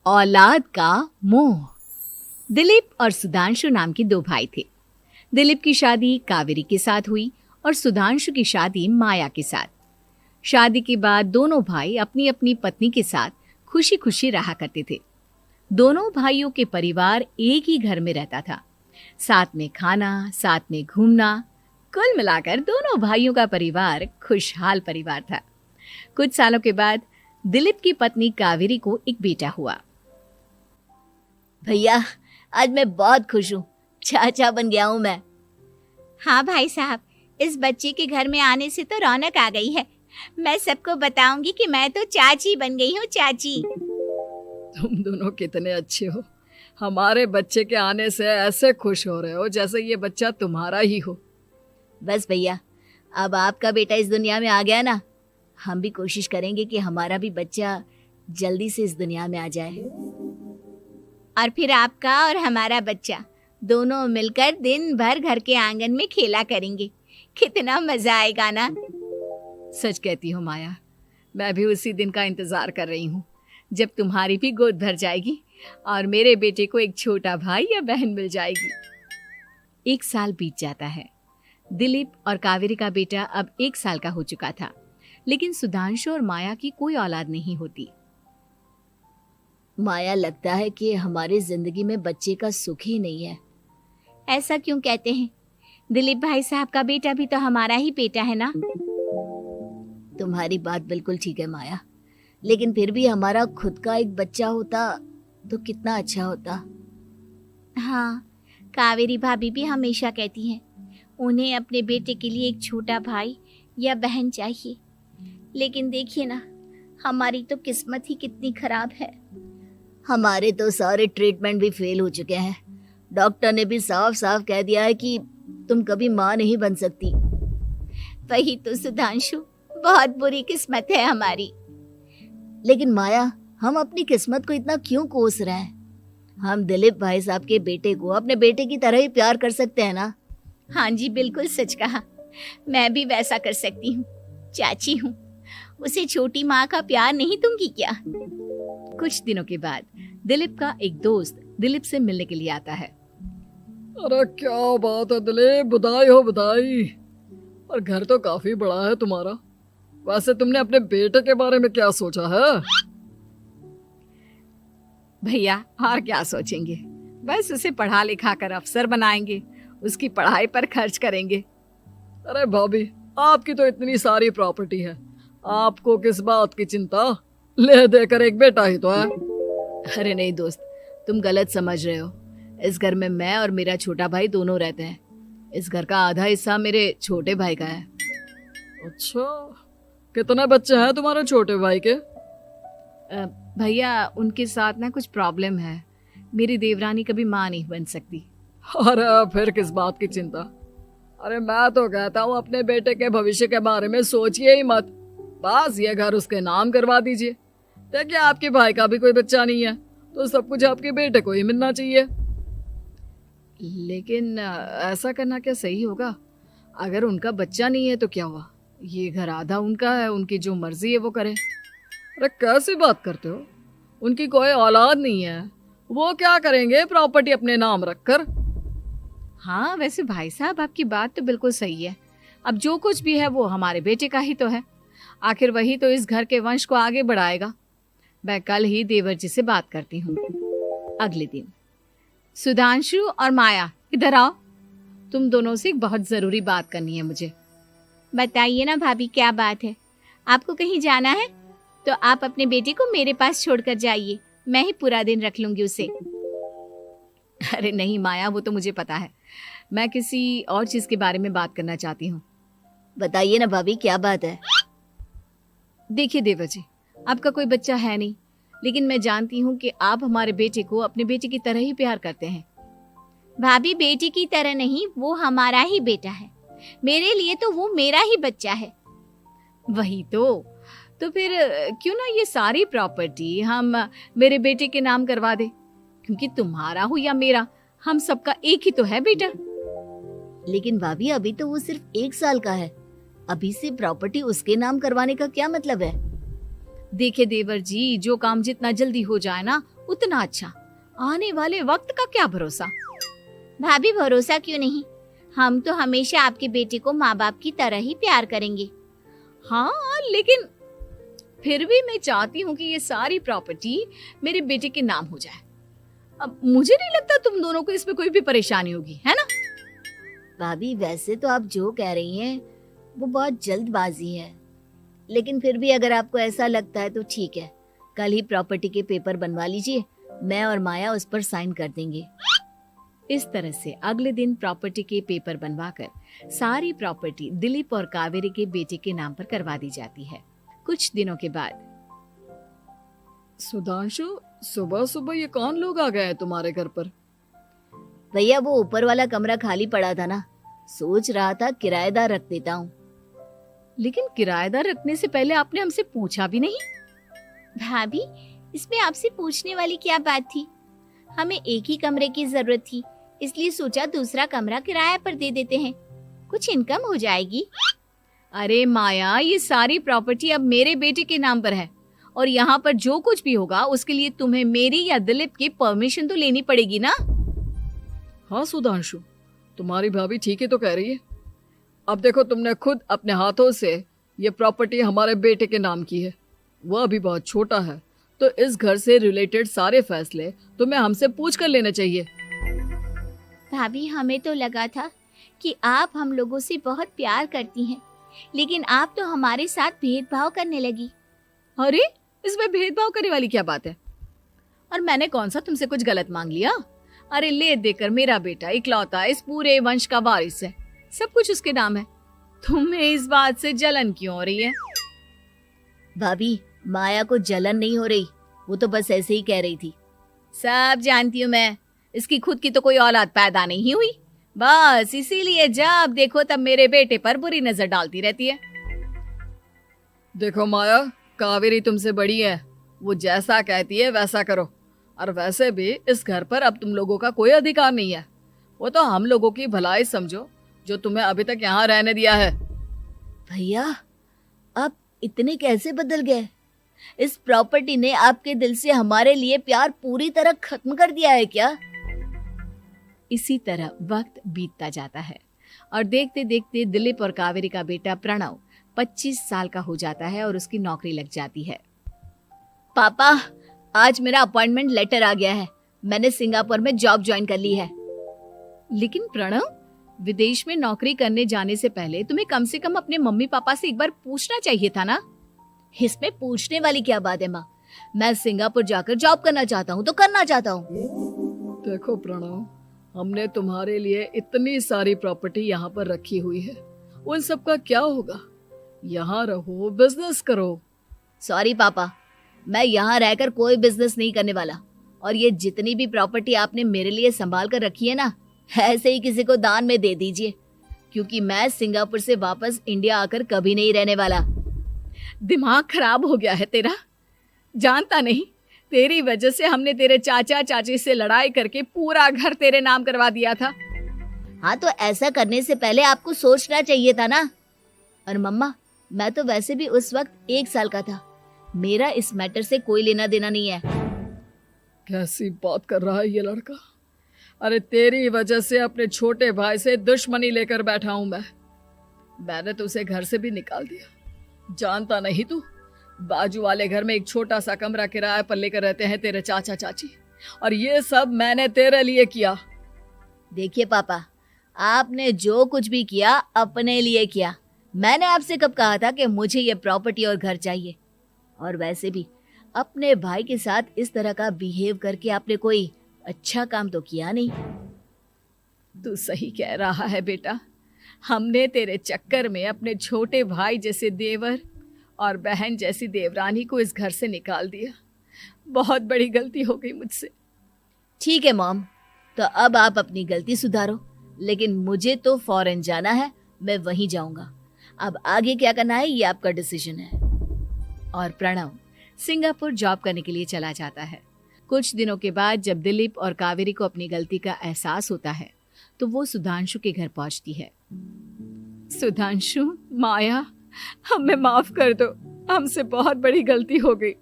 औलाद का मोह। दिलीप और सुधांशु नाम के दो भाई थे। दिलीप की शादी कावेरी के साथ हुई और सुधांशु की शादी माया के साथ। शादी के बाद दोनों भाई अपनी अपनी पत्नी के साथ खुशी खुशी रहा करते थे। दोनों भाइयों के परिवार एक ही घर में रहता था। साथ में खाना, साथ में घूमना, कुल मिलाकर दोनों भाइयों का परिवार खुशहाल परिवार था। कुछ सालों के बाद दिलीप की पत्नी कावेरी को एक बेटा हुआ। भैया, आज मैं बहुत खुश हूँ। चाचा बन गया हूँ मैं। हाँ भाई साहब, इस बच्चे के घर में आने से तो रौनक आ गई है। मैं सबको बताऊंगी कि मैं तो चाची बन गई हूँ, चाची। तुम दोनों कितने अच्छे हो। हमारे बच्चे के आने से ऐसे खुश हो रहे हो जैसे ये बच्चा तुम्हारा ही हो। बस भैया, अब आपका बेटा इस दुनिया में आ गया ना, हम भी कोशिश करेंगे कि हमारा भी बच्चा जल्दी से इस दुनिया में आ जाए। और फिर आपका और हमारा बच्चा दोनों मिलकर दिन भर घर के आंगन में खेला करेंगे। कितना मजा आएगा ना। सच कहती हूँ माया, मैं भी उसी दिन का इंतजार कर रही हूँ जब तुम्हारी भी गोद भर जाएगी और मेरे बेटे को एक छोटा भाई या बहन मिल जाएगी। 1 साल बीत जाता है। दिलीप और कावेरी का बेटा अब 1 साल का हो चुका था, लेकिन सुधांशु और माया की कोई औलाद नहीं होती। माया, लगता है कि हमारी जिंदगी में बच्चे का सुख ही नहीं है। ऐसा क्यों कहते हैं? दिलीप भाई साहब का बेटा भी तो हमारा ही बेटा है ना। तुम्हारी बात बिल्कुल ठीक है माया, लेकिन फिर भी हमारा खुद का एक बच्चा होता तो कितना अच्छा होता। हाँ, कावेरी भाभी भी हमेशा कहती हैं उन्हें अपने बेटे के लिए एक छोटा भाई या बहन चाहिए। लेकिन देखिए ना, हमारी तो किस्मत ही कितनी खराब है। हमारे तो सारे ट्रीटमेंट भी फेल हो चुके हैं। डॉक्टर ने भी साफ साफ कह दिया है कि तुम कभी माँ नहीं बन सकती। वही तो सुधांशु, बहुत बुरी किस्मत है हमारी। लेकिन माया, हम अपनी किस्मत को इतना क्यों कोस रहे हैं? हम दिलीप भाई साहब के बेटे को अपने बेटे की तरह ही प्यार कर सकते हैं ना। हाँ जी, बिल्कुल सच कहा। मैं भी वैसा कर सकती हूँ। चाची हूँ, उसे छोटी माँ का प्यार नहीं दूंगी क्या? कुछ दिनों के बाद दिलीप का एक दोस्त दिलीप से मिलने के लिए आता है। अरे क्या बात है दिलीप, बधाई हो बधाई। और घर तो काफी बड़ा है तुम्हारा। वैसे तुमने अपने बेटे के बारे में क्या सोचा है? भैया, और क्या सोचेंगे, बस उसे पढ़ा लिखा कर अफसर बनाएंगे, उसकी पढ़ाई पर खर्च करेंगे। अरे भाभी, आपकी तो इतनी सारी प्रॉपर्टी है, आपको किस बात की चिंता? ले देकर एक बेटा ही तो है। अरे नहीं दोस्त, तुम गलत समझ रहे हो। इस घर में मैं और मेरा छोटा भाई दोनों रहते हैं। इस घर का आधा हिस्सा मेरे छोटे भाई का है। अच्छा, कितने बच्चे हैं तुम्हारे छोटे भाई के? भैया, उनके साथ ना कुछ प्रॉब्लम है। मेरी देवरानी कभी माँ नहीं बन सकती। अरे फिर किस बात की चिंता? अरे मैं तो कहता हूँ अपने बेटे के भविष्य के बारे में सोचिए ही मत। बस ये घर उसके नाम करवा दीजिए। देखिए, आपके भाई का भी कोई बच्चा नहीं है तो सब कुछ आपके बेटे को ही मिलना चाहिए। लेकिन ऐसा करना क्या सही होगा? अगर उनका बच्चा नहीं है तो क्या हुआ? ये घर आधा उनका है, उनकी जो मर्जी है वो करे। अरे कैसी बात करते हो? उनकी कोई औलाद नहीं है, वो क्या करेंगे प्रॉपर्टी अपने नाम रखकर? हाँ, वैसे भाई साहब, आपकी बात तो बिल्कुल सही है। अब जो कुछ भी है वो हमारे बेटे का ही तो है। आखिर वही तो इस घर के वंश को आगे बढ़ाएगा। मैं कल ही देवर जी से बात करती हूँ। अगले दिन सुधांशु और माया, इधर आओ। तुम दोनों से एक बहुत जरूरी बात करनी है मुझे। बताइए ना भाभी, क्या बात है? आपको कहीं जाना है तो आप अपने बेटे को मेरे पास छोड़कर जाइए। मैं ही पूरा दिन रख लूंगी उसे। अरे नहीं माया, वो तो मुझे पता है। मैं किसी और चीज के बारे में बात करना चाहती हूँ। बताइए ना भाभी, क्या बात है? देखिए देवर जी, आपका कोई बच्चा है नहीं, लेकिन मैं जानती हूँ कि आप हमारे बेटे को अपने बेटे की तरह ही प्यार करते हैं। भाभी, बेटी की तरह नहीं, वो हमारा ही बेटा है। मेरे लिए तो वो मेरा ही बच्चा है। वही तो फिर क्यों ना ये सारी प्रॉपर्टी हम मेरे बेटे के नाम करवा दे, क्योंकि तुम्हारा हो या मेरा, हम सबका एक ही तो है बेटा। लेकिन भाभी, अभी तो वो सिर्फ 1 साल का है। अभी से प्रॉपर्टी उसके नाम करवाने का क्या मतलब है? देखिए देवर जी, जो काम जितना जल्दी हो जाए ना, उतना अच्छा। आने वाले वक्त का क्या भरोसा। भाभी भरोसा क्यों नहीं, हम तो हमेशा आपके बेटे को माँ बाप की तरह ही प्यार करेंगे। हाँ, लेकिन फिर भी मैं चाहती हूँ कि ये सारी प्रॉपर्टी मेरे बेटे के नाम हो जाए। अब मुझे नहीं लगता तुम दोनों को इसमें कोई भी परेशानी होगी, है ना? भाभी वैसे तो आप जो कह रही हैं वो बहुत जल्दबाजी है, लेकिन फिर भी अगर आपको ऐसा लगता है तो ठीक है, कल ही प्रॉपर्टी के पेपर बनवा लीजिए, मैं और माया उस पर साइन कर देंगे। इस तरह से अगले दिन प्रॉपर्टी के पेपर बनवाकर सारी प्रॉपर्टी दिलीप और कावेरी के बेटे के नाम पर करवा दी जाती है। कुछ दिनों के बाद सुधांशु, सुबह सुबह ये कौन लोग आ गए हैं तुम्हारे घर पर? भैया वो ऊपर वाला कमरा खाली पड़ा था ना, सोच रहा था किराएदार रख देता हूँ। लेकिन किराएदार रखने से पहले आपने हमसे पूछा भी नहीं। भाभी इसमें आपसे पूछने वाली क्या बात थी, हमें एक ही कमरे की जरूरत थी, इसलिए सोचा दूसरा कमरा किराए पर दे देते हैं, कुछ इनकम हो जाएगी। अरे माया, ये सारी प्रॉपर्टी अब मेरे बेटे के नाम पर है और यहाँ पर जो कुछ भी होगा उसके लिए तुम्हें मेरी या दिलीप की परमिशन तो लेनी पड़ेगी ना। हाँ सुधांशु, तुम्हारी भाभी ठीक ही तो कह रही है। अब देखो, तुमने खुद अपने हाथों से ये प्रॉपर्टी हमारे बेटे के नाम की है, वह अभी बहुत छोटा है, तो इस घर से रिलेटेड सारे फैसले तुम्हें हमसे पूछ कर लेने चाहिए। भाभी हमें तो लगा था कि आप हम लोगों से बहुत प्यार करती हैं, लेकिन आप तो हमारे साथ भेदभाव करने लगी। अरे, इसमें भेदभाव करने वाली क्या बात है? और मैंने कौन सा तुमसे कुछ गलत मांग लिया? अरे ले देकर मेरा बेटा इकलौता इस पूरे वंश का वारिस है, सब कुछ उसके नाम है। तुम्हें इस बात से जलन क्यों हो रही है? भाभी माया को जलन नहीं हो रही, वो तो बस ऐसे ही कह रही थी। सब जानती हूँ मैं, इसकी खुद की तो कोई औलाद पैदा नहीं हुई, बस इसीलिए जब देखो तब मेरे बेटे पर बुरी नजर डालती रहती है। देखो माया, कावेरी तुमसे बड़ी है, वो जैसा कहती है वैसा करो। और वैसे भी इस घर पर अब तुम लोगों का कोई अधिकार नहीं है, वो तो हम लोगों की भलाई समझो जो तुम्हें अभी तक यहाँ रहने दिया है। भैया आप इतने कैसे बदल गए? इस प्रॉपर्टी ने आपके दिल से हमारे लिए प्यार पूरी तरह खत्म कर दिया है क्या? इसी तरह वक्त बीतता जाता है और देखते देखते दिलीप और कावेरी का बेटा प्रणव 25 साल का हो जाता है और उसकी नौकरी लग जाती है। पापा आज मेरा अपॉइंटमेंट लेटर आ गया है, मैंने सिंगापुर में जॉब ज्वाइन कर ली है। लेकिन प्रणव, विदेश में नौकरी करने जाने से पहले तुम्हें कम से कम अपने मम्मी पापा से एक बार पूछना चाहिए था ना। इसमें पूछने वाली क्या बात है माँ, मैं सिंगापुर जाकर जॉब करना चाहता हूँ तो करना चाहता हूँ। देखो प्रणव, हमने तुम्हारे लिए इतनी सारी प्रॉपर्टी यहाँ पर रखी हुई है, उन सब का क्या होगा? यहाँ रहो, बिजनेस करो। सॉरी पापा, मैं यहाँ रहकर कोई बिजनेस नहीं करने वाला, और ये जितनी भी प्रॉपर्टी आपने मेरे लिए संभाल कर रखी है ना, ऐसे ही किसी को दान में दे दीजिए, क्योंकि मैं सिंगापुर से वापस इंडिया आकर कभी नहीं रहने वाला। दिमाग खराब हो गया है तेरा, जानता नहीं तेरी वजह से हमने तेरे चाचा चाची से लड़ाई करके पूरा घर तेरे नाम करवा दिया था। हाँ तो ऐसा करने से पहले आपको सोचना चाहिए था ना। और मम्मा, मैं तो वैसे भी उस वक्त 1 साल का था, मेरा इस मैटर से कोई लेना देना नहीं है। कैसी बात कर रहा है ये लड़का? अरे तेरी वजह से अपने छोटे भाई से दुश्मनी लेकर बैठा हूं मैंने तो उसे घर से भी निकाल दिया। जानता नहीं तू, बाजू वाले घर में एक छोटा सा कमरा किराए पर लेकर रहते हैं तेरे चाचा चाची, और ये सब मैंने तेरे लिए किया। देखिए पापा, आपने जो कुछ भी किया अपने लिए किया। मैंने आपसे कब कहा था कि मुझे ये प्रॉपर्टी और घर चाहिए? और वैसे भी अपने भाई के साथ इस तरह का बिहेव करके आपने कोई अच्छा काम तो किया नहीं। तू सही कह रहा है बेटा, हमने तेरे चक्कर में अपने छोटे भाई जैसे देवर और बहन जैसी देवरानी को इस घर से निकाल दिया। बहुत बड़ी गलती हो गई मुझसे। ठीक है मॉम, तो अब आप अपनी गलती सुधारो, लेकिन मुझे तो फॉरेन जाना है, मैं वहीं जाऊंगा। अब आगे क्या करना है ये आपका डिसीजन है। और प्रणव सिंगापुर जॉब करने के लिए चला जाता है। कुछ दिनों के बाद जब दिलीप और कावेरी को अपनी गलती का एहसास होता है तो वो सुधांशु के घर पहुंचती है। सुधांशु, माया, हमें माफ कर दो, हमसे बहुत बड़ी गलती हो गई।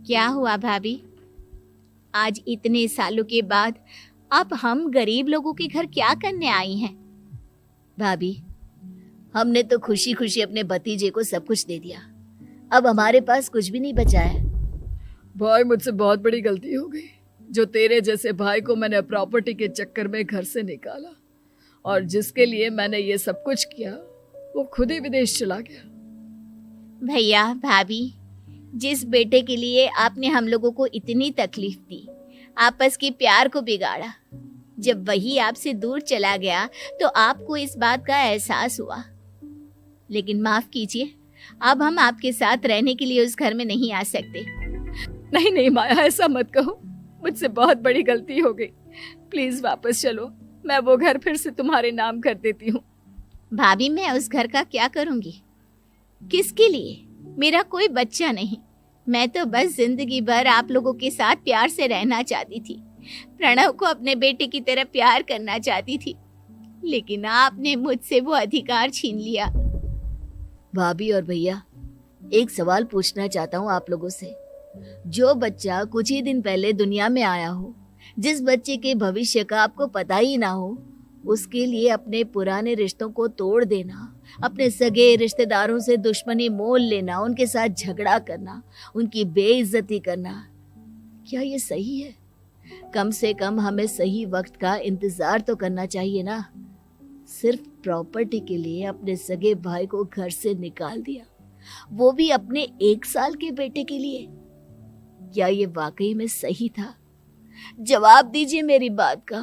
क्या हुआ भाभी? आज इतने सालों के बाद अब हम गरीब लोगों के घर क्या करने आई हैं? भाभी, हमने तो खुशी खुशी अपने भतीजे को सब कुछ दे दिया, अब हमारे पास कुछ भी नहीं बचा है। भाई मुझसे बहुत बड़ी गलती हो गई, जो तेरे जैसे भाई को मैंने प्रॉपर्टी के चक्कर में घर से निकाला, और जिसके लिए मैंने ये सब कुछ किया वो खुद ही विदेश चला गया। भैया भाभी, जिस बेटे के लिए आपने हम लोगों को इतनी तकलीफ दी, आपस के प्यार को बिगाड़ा, जब वही आपसे दूर चला गया तो आपको इस बात का एहसास हुआ। लेकिन माफ कीजिए, अब हम आपके साथ रहने के लिए उस घर में नहीं आ सकते। नहीं नहीं माया, ऐसा मत कहो, मुझसे बहुत बड़ी गलती हो गई, प्लीज वापस चलो, मैं वो घर फिर से तुम्हारे नाम कर देती हूँ। भाभी, मैं उस घर का क्या करूंगी? किसके लिए? मेरा कोई बच्चा नहीं, मैं तो बस जिंदगी भर आप लोगों के साथ प्यार से रहना चाहती थी, प्रणव को अपने बेटे की तरह प्यार करना चाहती थी, लेकिन आपने मुझसे वो अधिकार छीन लिया। भाभी और भैया, एक सवाल पूछना चाहता हूँ आप लोगों से। जो बच्चा कुछ ही दिन पहले दुनिया में आया हो, जिस बच्चे के भविष्य का आपको पता ही ना हो, उसके लिए अपने पुराने रिश्तों को तोड़ देना, अपने सगे रिश्तेदारों से दुश्मनी मोल लेना, उनके साथ झगड़ा करना, उनकी बेइज्जती करना, क्या ये सही है? कम से कम हमें सही वक्त का इंतजार तो करना चाहिए ना। सिर्फ प्रॉपर्टी के लिए अपने सगे भाई को घर से निकाल दिया, वो भी अपने 1 साल के बेटे के लिए। क्या ये वाकई में सही था? जवाब दीजिए मेरी बात का।